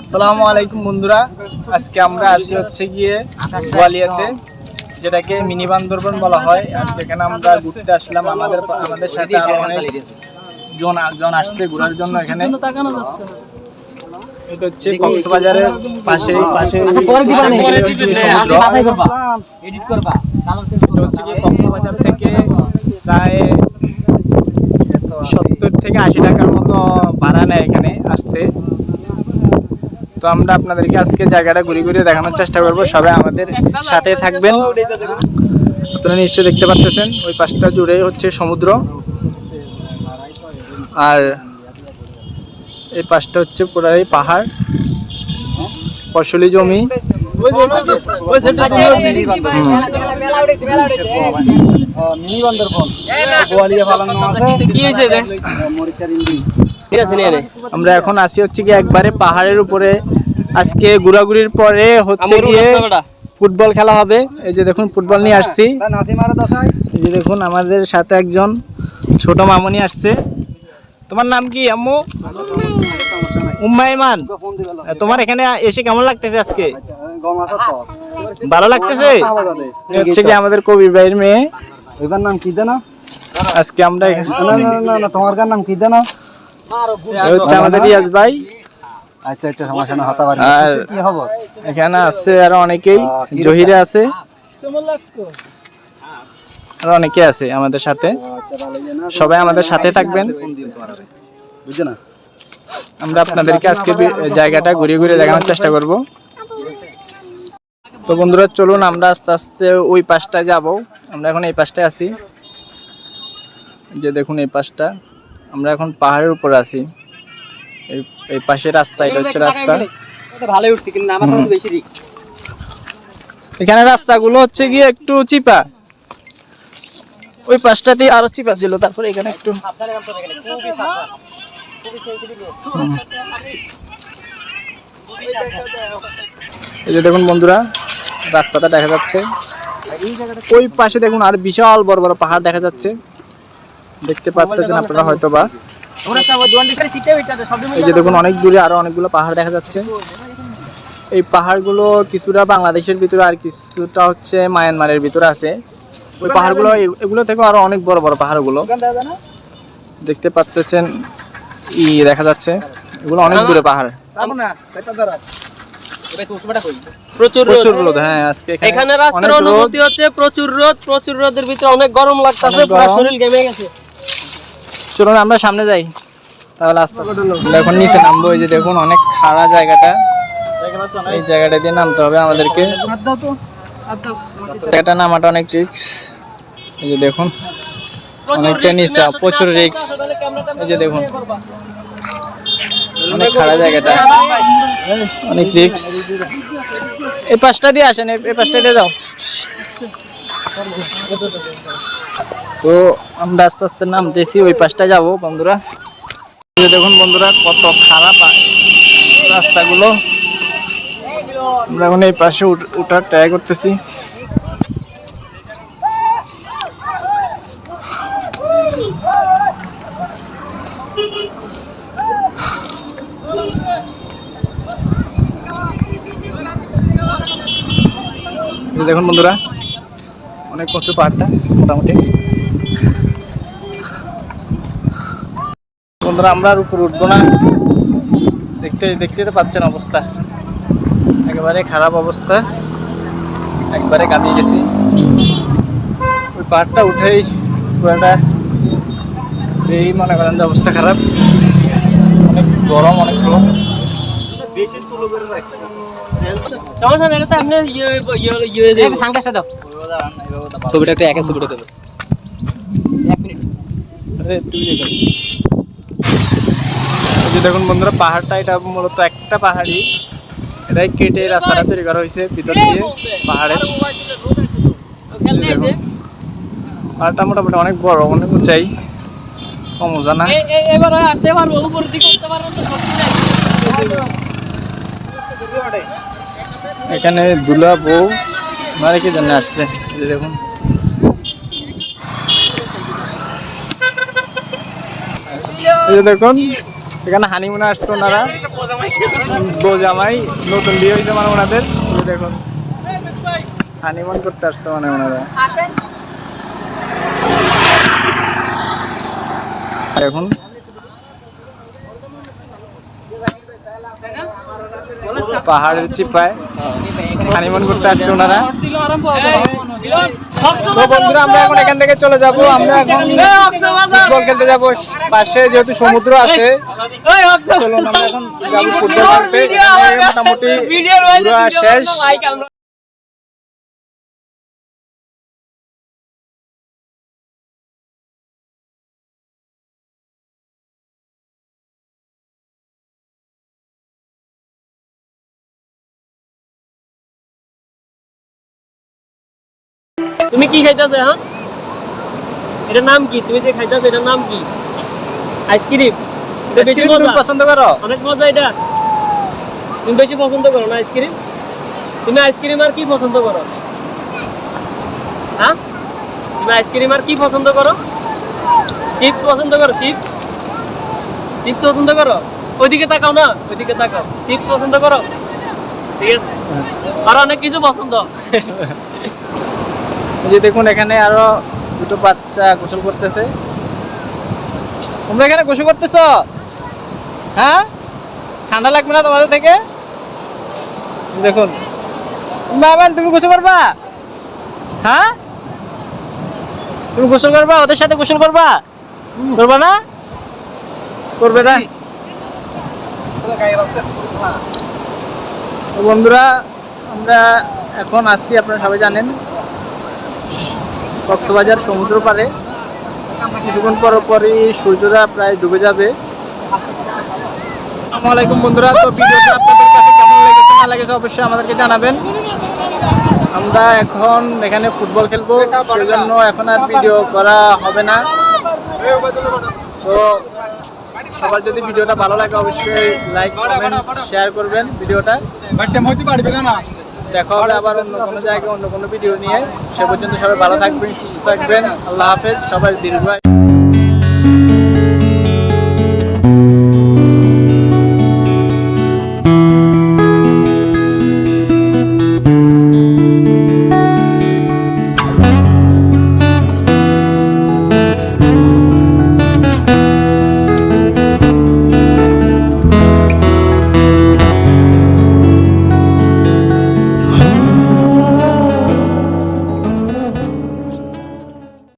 আসসালামু আলাইকুম বন্ধুরা, আজকে আমরা আসি হচ্ছে গিয়ে গোয়ালিয়াতে, যেটাকে মিনি বান্দরবন বলা হয়। আজকে এখানে আমরা ঘুরতে আসলাম। আমাদের সাথে আরো অনেক জন আসছে ঘোরার জন্য। এখানে এটা হচ্ছে কক্সবাজারের পাশে কক্সবাজার থেকে প্রায় 70 থেকে 80 টাকার মতো ভাড়া নেয় এখানে আসতে। তো আমরা আপনাদেরকে আজকে জায়গাটা ঘুরে ঘুরে দেখানোর চেষ্টা করব। সবাই আমাদের সাথে থাকবেন। আপনারা নিশ্চয়ই দেখতে পাচ্ছেন ওই পাশটা জুড়ে হচ্ছে সমুদ্র, আর এই পাশটা হচ্ছে পুরাই পাহাড়, ফসলি জমি। আমরা এখন আসি হচ্ছে কি একবারে পাহাড়ের উপরে। আজকে ঘোরাঘুরির পরে হচ্ছে গিয়ে ফুটবল খেলা হবে। এই যে দেখুন ফুটবল নিয়ে আসছি। এই যে দেখুন আমাদের সাথে একজন ছোট মামুনি আসছে। তোমার নাম কি আম্মু? উম্মাইমান। তোমার এখানে এসে কেমন লাগতেছে? আজকে ভালো লাগতেছে? হচ্ছে কি আমাদের কবির ভাইয়ের মেয়ে। এবার নাম কি দেনা? আজকে আমরা তোমার নাম কি দেনা? হচ্ছে আমাদের রিয়াজ ভাই। আচ্ছা আচ্ছা, সমস্যা না, হতে পারে। আর কি খবর? এখানে আছে আরো অনেকেই, জহিরে আছে, আরো অনেকে আছে আমাদের সাথে। সবাই আমাদের সাথে থাকবেন। বুঝছো না? আমরা আপনাদেরকে আজকে জায়গাটা ঘুরে ঘুরে দেখানোর চেষ্টা করব। তো বন্ধুরা চলুন আমরা আস্তে আস্তে ওই পাশটা যাব। আমরা এখন এই পাশটায় আছি। যে দেখুন এই পাশটা, আমরা এখন পাহাড়ের উপর আছি। এই পাশে রাস্তা, এটা হচ্ছে রাস্তা। ভালোই উঠছি, কিন্তু আমার তো বেশি রিস্ক। এখানে রাস্তাগুলো হচ্ছে গিয়ে একটু চিপা, ওই পাশটাতে আরো চিপা ছিল। তারপরে এখানে একটু এই যে দেখুন বন্ধুরা রাস্তাটা দেখা যাচ্ছে। ওই পাশে দেখুন আর বিশাল বড় বড় পাহাড় দেখা যাচ্ছে, দেখতে পাচ্ছেন আপনারা হয়তো বা। এই যে দেখুন অনেক দূরে আরো অনেকগুলো পাহাড় দেখা যাচ্ছে। এই পাহাড়গুলো কিছুটা বাংলাদেশের ভিতরে আর কিছুটা হচ্ছে মায়ানমারের ভিতরে আছে। ওই পাহাড়গুলো এগুলো থেকে আরো অনেক বড় বড় পাহাড়গুলো দেখতে পাচ্ছেন, দেখা যাচ্ছে। এগুলো অনেক দূরে পাহাড়। প্রচুর রোদ। হ্যাঁ, আজকে এখানে আজকের অনুভূতি হচ্ছে প্রচুর রোদ। প্রচুর রোদের ভিতরে অনেক গরম লাগতেছে, পুরো শরীর ঘেমে গেছে। চলুন আমরা সামনে যাই তাহলে। আস্তে এখন নিচে নামবো। এই যে দেখুন অনেক খাড়া জায়গাটা, এই জায়গাটা দিয়ে নামতে হবে আমাদেরকে। এটা নামাটা অনেক রিস্ক। এই যে দেখুন অনেকটা নিচে, প্রচুর রিস্ক। এই যে দেখুন অনেক খাড়া জায়গাটা, অনেক রিস্ক। এই পাশটা দিয়ে আসেন, এই পাশটা দিয়ে যাও। তো আমরা আস্তে আস্তে নামতেছি, ওই পাশটা যাবো বন্ধুরা। দেখুন বন্ধুরা কত খারাপ রাস্তাগুলো। আমরা এখন এই পাশে উঠার ট্রাই করতেছি। দেখুন বন্ধুরা অনেক কচু পাহাড়টা মোটামুটি। বন্ধুরা আমরা আর উপরে উঠবো না, দেখতে তো পাচ্ছেন অবস্থা, একেবারে খারাপ অবস্থা, একবারে কাঁপিয়ে গেছি। ওই পাহাড়টা উঠেই পুরাটা এই মনে করেন যে অবস্থা খারাপ, অনেক গরম, অনেক গরম। বেশি স্লো করে রাখছে। সমস্যা নেই, এটা আপনি সাংকাশটা দাও, ছবিটা একটু একা ছবিটা দেবো। 1 মিনিট। দেখুন বন্ধুরা পাহাড়টা, এটা মূলত একটা পাহাড়ি, এটাই কেটে রাস্তাটা তৈরি করা হয়েছে ভিতর দিয়ে পাহাড়ের। পাহাড়টা মোটামুটি অনেক বড়, অনেক উঁচাই, কম উঁচা না। এখানে দুলা বউ মারে কি জন্য আসছে দেখুন। দেখুন এখানে হানিমুনে আসছে ওনারা। বউ জামাই নতুন বিয়ে হয়েছে মানে ওনাদের, এই দেখুন হানিমুন করতে আসছে মানে ওনারা। এখন পাহাড়ের চিপায় হানিমুন করতে আসছে ওনারা। তো বন্ধুরা আমরা এখন এখান থেকে চলে যাব, আমরা এখন ফুটবল খেলতে যাব, পাশে যেহেতু সমুদ্র আছে চলুন আমরা এখন যাবো ফুটবল খেলতে। মোটামুটি ঘোরা শেষ। তুমি কি খাইতেছো? হ্যাঁ, এটার নাম কি? তুমি যে খাইতেছো এটার নাম কি? আইসক্রিম। এটা বেশি আইসক্রিম তুমি মজা, পছন্দ করো? অনেক মজা এটা। তুমি বেশি পছন্দ করো না আইসক্রিম? তুমি আইসক্রিম আর কি পছন্দ করো? হ্যাঁ, তুমি আইসক্রিম আর কি পছন্দ করো? চিপস পছন্দ করো? চিপস, চিপস পছন্দ করো? ওইদিকে তাকাও না, ওইদিকে তাকাও। চিপস পছন্দ করো? ঠিক আছে, আর অনেক কিছু পছন্দ। এই যে দেখুন এখানে আরো দুটো বাচ্চা গোসল করতেছে। তোমরা এখানে গোসল করতেছো? হ্যাঁ, ঠান্ডা লাগবে না তোমাদের থেকে? দেখুন মামান, তুমি গোসল করবা? হ্যাঁ, তুমি গোসল করবা? ওদের সাথে গোসল করবা? করবা না? করবে না? তো বন্ধুরা আমরা এখন আসছি, আপনারা সবাই জানেন, কক্সবাজার সমুদ্র পাড়ে। কিছুক্ষণ পরই সূর্যটা প্রায় ডুবে যাবে। আসসালামু আলাইকুম বন্ধুরা, তো ভিডিওটা আপনাদের কাছে কেমন লেগেছে না লেগেছে অবশ্যই আমাদেরকে জানাবেন। আমরা এখন এখানে ফুটবল খেলবো, সেজন্য এখন আর ভিডিও করা হবে না। তো সবার যদি ভিডিওটা ভালো লাগে অবশ্যই লাইক কমেন্ট শেয়ার করবেন ভিডিওটা। দেখা হবে আবার অন্য কোনো জায়গায় অন্য কোনো ভিডিও নিয়ে। সে পর্যন্ত সবাই ভালো থাকবেন, সুস্থ থাকবেন। আল্লাহ হাফেজ, সবাই দীর্ঘায়ু।